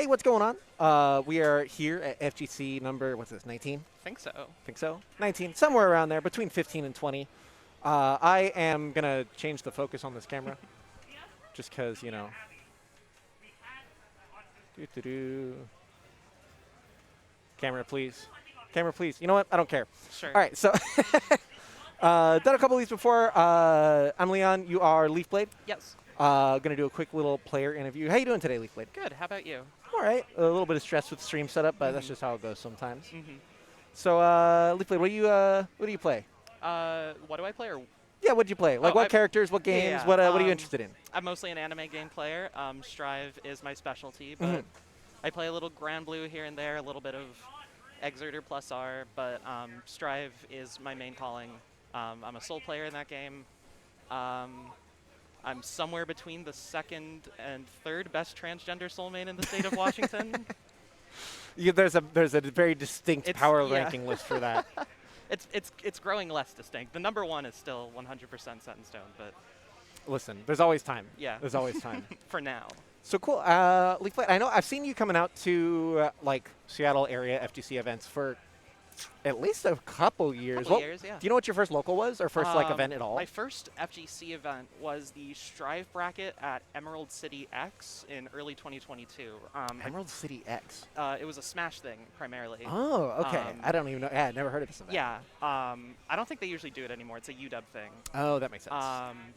Hey, what's going on? We are here at FGC number, what's this, 19? Think so. Think so? 19, somewhere around there, between 15 and 20. I am going to change the focus on this camera, just because, you know. Doo-doo-doo. Camera, please. Camera, please. You know what? I don't care. Sure. All right, so done a couple of these before. I'm Leon. You are Leafblade. Yes. Going to do a quick little player interview. How you doing today, Leafblade? Good. How about you? All right. A little bit of stress with stream setup, but that's just how it goes sometimes. Mm-hmm. So, Leafblade, what do you play? What do I play? Or Yeah, what do you play? Like, what characters, what games, yeah. what are you interested in? I'm mostly an anime game player. Strive is my specialty, but I play a little Grand Blue here and there, a little bit of Exerter plus R, but Strive is my main calling. I'm a sole player in that game. I'm somewhere between the second and third best transgender soul main in the state of Washington. There's a very distinct power ranking list for that. It's growing less distinct. The number one is still 100% set in stone, but listen, there's always time. Yeah, there's always time. For now. So cool, Leafblade. I know I've seen you coming out to like Seattle area FGC events for at least a couple years. Couple years, yeah. Do you know what your first local was, or first like event at all? My first FGC event was the Strive bracket at Emerald City X in early 2022. Emerald City X. It was a Smash thing primarily. Oh, okay. I don't even know. Yeah, I never heard of this event. Yeah. I don't think they usually do it anymore. It's a UW thing. Oh, that makes sense.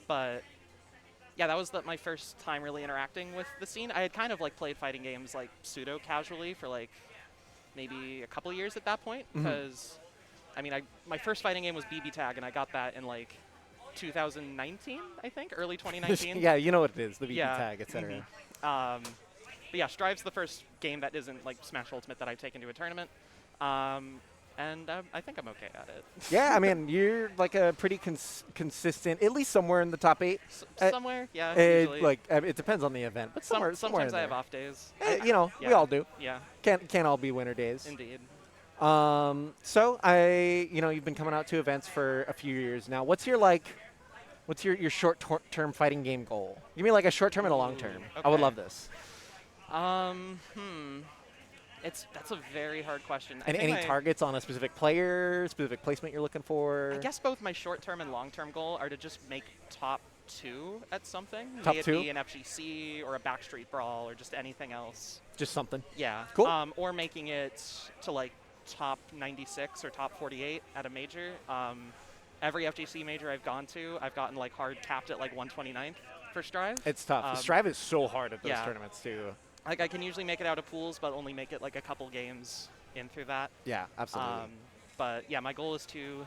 But yeah, that was my first time really interacting with the scene. I had kind of like played fighting games like pseudo casually for like maybe a couple years at that point, because I mean, my first fighting game was BB Tag, and I got that in like 2019, I think, early 2019. Yeah, you know what it is, the BB Tag, etc. But yeah, Strive's the first game that isn't like Smash Ultimate that I've taken to a tournament. And I think I'm okay at it. Yeah, I mean, you're like a pretty consistent, at least somewhere in the top 8. Somewhere, yeah. Usually. Like it depends on the event, but somewhere. Sometimes I have off days. You know, we all do. Yeah. Can't all be winter days. Indeed. So you've been coming out to events for a few years now. What's your short-term fighting game goal? Give me like a short-term and a long-term. Okay. I would love this. That's a very hard question. And any targets on a specific player, specific placement you're looking for? I guess both my short-term and long-term goal are to just make top 2 at something. Top May it 2? be an FGC or a Backstreet Brawl or just anything else. Just something. Yeah. Cool. Or making it to like top 96 or top 48 at a major. Every FGC major I've gone to, I've gotten like hard capped at like 129th for Strive. It's tough. Strive is so hard at those tournaments too. Like I can usually make it out of pools, but only make it like a couple games in through that. Yeah, absolutely. But yeah, my goal is to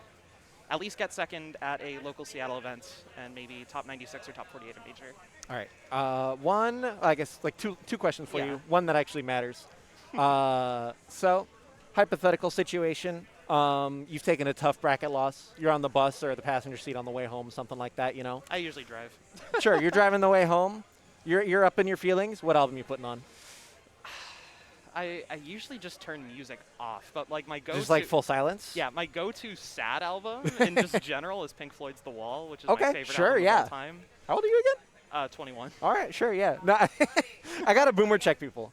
at least get second at a local Seattle event and maybe top 96 or top 48 at major. All right. One, I guess, like two questions for you. One that actually matters. So, hypothetical situation. You've taken a tough bracket loss. You're on the bus or the passenger seat on the way home, something like that, you know? I usually drive. Sure, you're driving the way home. You're up in your feelings. What album you putting on? I usually just turn music off, but like my go-to... Just like full silence? Yeah, my go-to sad album in just general is Pink Floyd's The Wall, which is my favorite album of all time. How old are you again? 21. All right, sure, yeah. No, I got to boomer check people.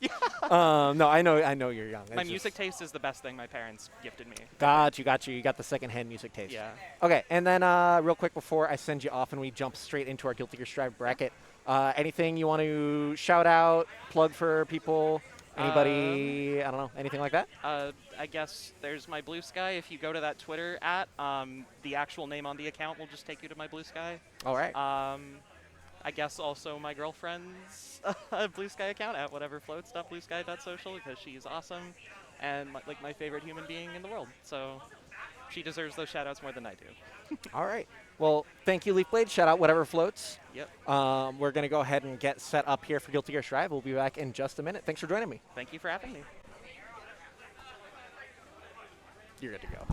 No, I know you're young. My music taste is the best thing my parents gifted me. Got you. You got the secondhand music taste. Yeah. Okay, and then real quick before I send you off and we jump straight into our Guilty Gear Strive bracket, anything you want to shout out, plug for people? Anybody, I don't know, anything like that? I guess there's my Blue Sky. If you go to that Twitter the actual name on the account will just take you to my Blue Sky. All right. I guess also my girlfriend's Blue Sky account at whateverfloats.bluesky.social because she's awesome and my favorite human being in the world. So she deserves those shout outs more than I do. All right. Well, thank you, Leafblade. Shout out Whatever Floats. Yep. We're going to go ahead and get set up here for Guilty Gear Strive. We'll be back in just a minute. Thanks for joining me. Thank you for having me. You're good to go.